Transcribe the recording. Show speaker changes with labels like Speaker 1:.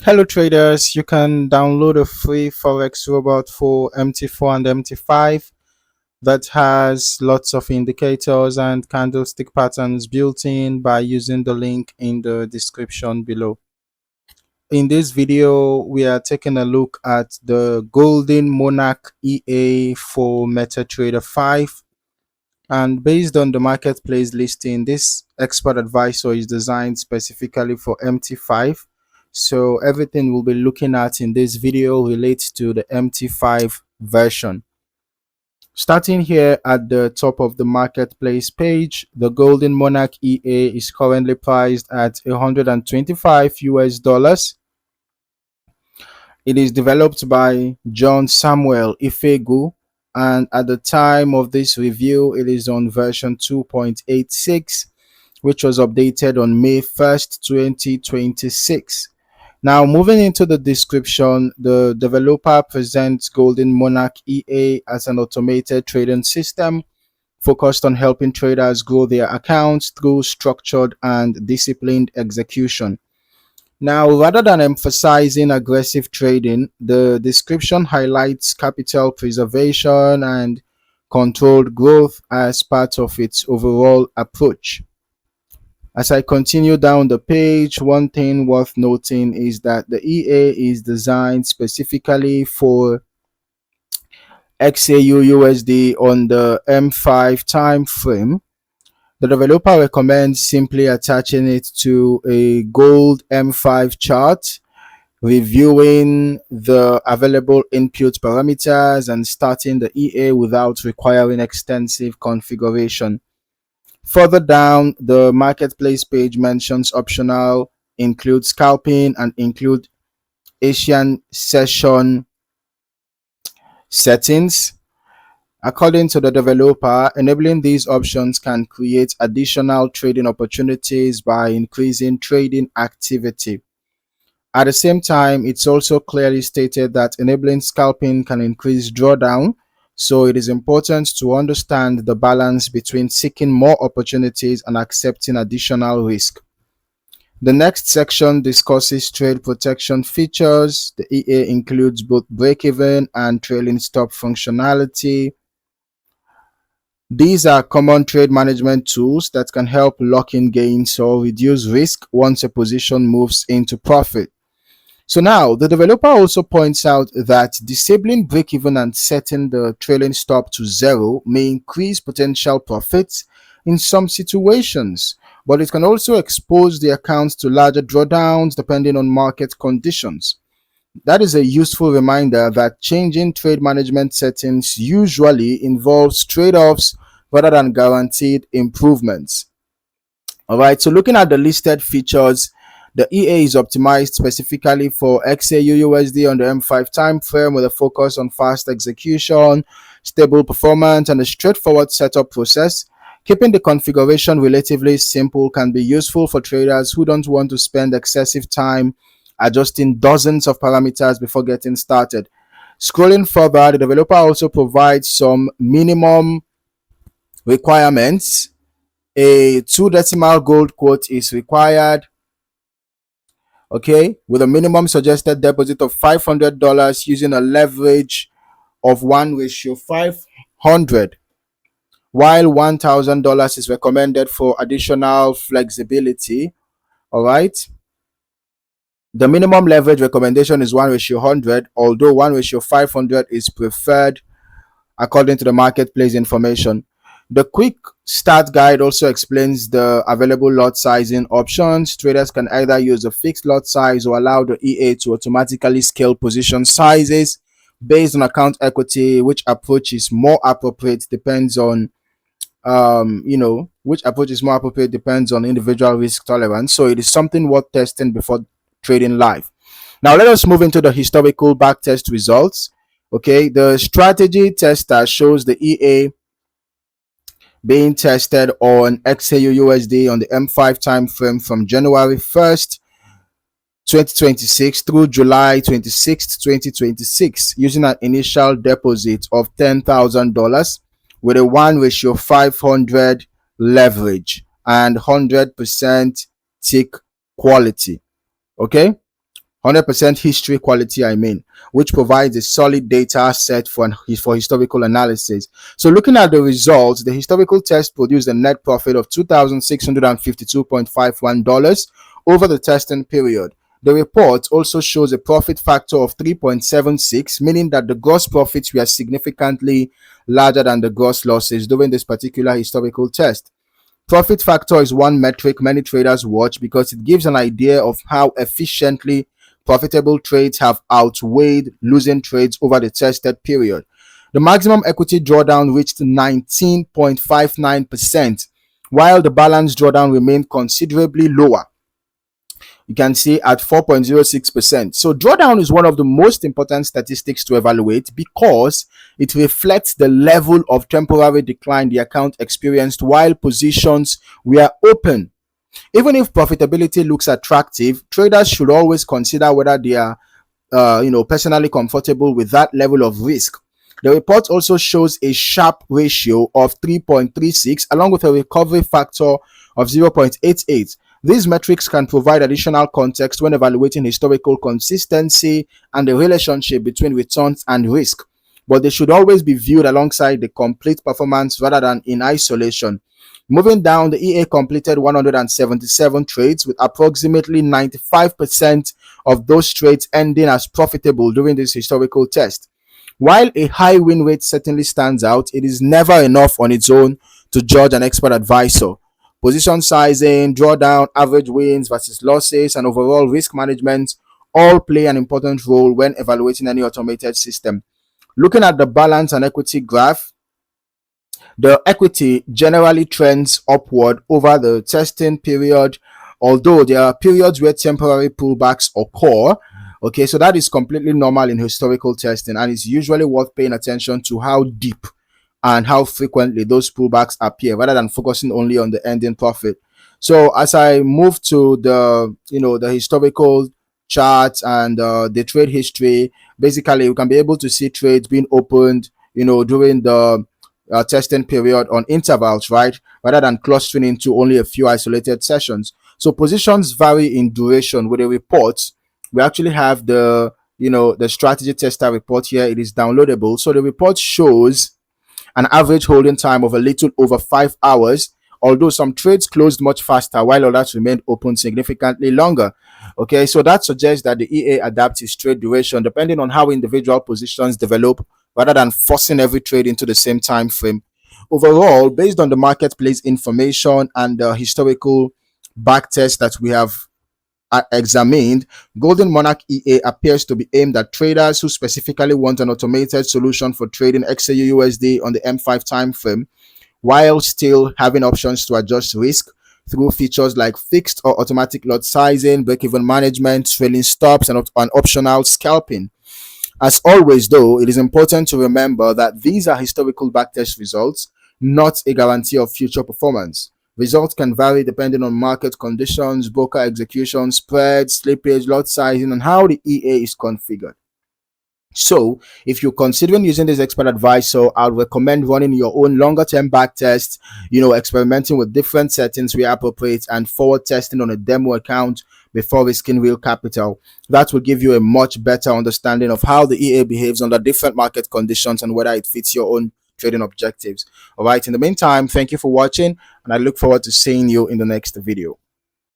Speaker 1: Hello traders, you can download a free Forex robot for MT4 and MT5 that has lots of indicators and candlestick patterns built in by using the link in the description below. In this video, we are taking a look at the golden Monarch EA for MetaTrader 5. And based on the marketplace listing, this expert advisor is designed specifically for MT5. So everything we'll be looking at in this video relates to the MT5 version. Starting here at the top of the marketplace page, the golden Monarch EA is currently priced at 125 US dollars. It is developed by John Samuel Ifegu, and at the time of this review, it is on version 2.86, which was updated on May 1st, 2026. Now, moving into the description, the developer presents Golden Monarch EA as an automated trading system focused on helping traders grow their accounts through structured and disciplined execution. Now, rather than emphasizing aggressive trading, the description highlights capital preservation and controlled growth as part of its overall approach. As I continue down the page, one thing worth noting is that the EA is designed specifically for XAUUSD on the M5 time frame. The developer recommends simply attaching it to a gold M5 chart, reviewing the available input parameters, and starting the EA without requiring extensive configuration. Further down, the marketplace page mentions optional include scalping and include Asian session settings. According to the developer, enabling these options can create additional trading opportunities by increasing trading activity. At the same time, it's also clearly stated that enabling scalping can increase drawdown, so it is important to understand the balance between seeking more opportunities and accepting additional risk. The next section discusses trade protection features. The EA includes both break-even and trailing stop functionality. These are common trade management tools that can help lock in gains or reduce risk once a position moves into profit. So now the developer also points out that disabling break-even and setting the trailing stop to zero may increase potential profits in some situations, but it can also expose the accounts to larger drawdowns depending on market conditions. That is a useful reminder that changing trade management settings usually involves trade-offs rather than guaranteed improvements. All right, so looking at the listed features, the EA is optimized specifically for XAUUSD on the M5 time frame with a focus on fast execution, stable performance, and a straightforward setup process. Keeping the configuration relatively simple can be useful for traders who don't want to spend excessive time adjusting dozens of parameters before getting started. Scrolling further, the developer also provides some minimum requirements. A 2 decimal gold quote is required, okay, with a minimum suggested deposit of $500 using a leverage of 1:500, while $1,000 is recommended for additional flexibility. All right, the minimum leverage recommendation is 1:100, although 1:500 is preferred according to the marketplace information. The quick start guide also explains the available lot sizing options. Traders can either use a fixed lot size or allow the EA to automatically scale position sizes based on account equity. Which approach is more appropriate depends on which approach is more appropriate depends on individual risk tolerance. So it is something worth testing before trading live. Now let us move into the historical backtest results. Okay, the strategy tester shows the EA being tested on XAUUSD on the M5 time frame from January 1st, 2026 through July 26th, 2026, using an initial deposit of $10,000 with a 1:500 leverage and 100% tick quality. Okay, 100% history quality, I mean, which provides a solid data set for historical analysis. So looking at the results, the historical test produced a net profit of $2,652.51 over the testing period. The report also shows a profit factor of 3.76, meaning that the gross profits were significantly larger than the gross losses during this particular historical test. Profit factor is one metric many traders watch because it gives an idea of how efficiently profitable trades have outweighed losing trades over the tested period. The maximum equity drawdown reached 19.59%, while the balance drawdown remained considerably lower. You can see at 4.06%. So drawdown is one of the most important statistics to evaluate because it reflects the level of temporary decline the account experienced while positions were open. Even if profitability looks attractive, traders should always consider whether they are personally comfortable with that level of risk. The report also shows a Sharpe ratio of 3.36 along with a recovery factor of 0.88. These metrics can provide additional context when evaluating historical consistency and the relationship between returns and risk, but they should always be viewed alongside the complete performance rather than in isolation. Moving down, the EA completed 177 trades with approximately 95% of those trades ending as profitable during this historical test. While a high win rate certainly stands out, it is never enough on its own to judge an expert advisor. Position sizing, drawdown, average wins versus losses, and overall risk management all play an important role when evaluating any automated system. Looking at the balance and equity graph, the equity generally trends upward over the testing period, although there are periods where temporary pullbacks occur. Okay, so that is completely normal in historical testing, and it's usually worth paying attention to how deep and how frequently those pullbacks appear rather than focusing only on the ending profit. So as I move to the historical charts and the trade history, basically you can be able to see trades being opened during the testing period on intervals, right, rather than clustering into only a few isolated sessions. So positions vary in duration. With the reports, we actually have the strategy tester report here. It is downloadable. So the report shows an average holding time of a little over 5 hours, although some trades closed much faster while others remained open significantly longer. Okay, so that suggests that the EA adapts its trade duration depending on how individual positions develop rather than forcing every trade into the same time frame. Overall, based on the marketplace information and the historical backtest that we have examined, Golden Monarch EA appears to be aimed at traders who specifically want an automated solution for trading XAUUSD on the M5 time frame, while still having options to adjust risk through features like fixed or automatic lot sizing, break-even management, trailing stops, and optional scalping. As always, though, it is important to remember that these are historical backtest results, not a guarantee of future performance. Results can vary depending on market conditions, broker execution, spreads, slippage, lot sizing, and how the EA is configured. So, if you're considering using this expert advisor, I'd recommend running your own longer term back test, experimenting with different settings where appropriate, and forward testing on a demo account before risking real capital. That will give you a much better understanding of how the EA behaves under different market conditions and whether it fits your own trading objectives. All right, in the meantime, thank you for watching, and I look forward to seeing you in the next video.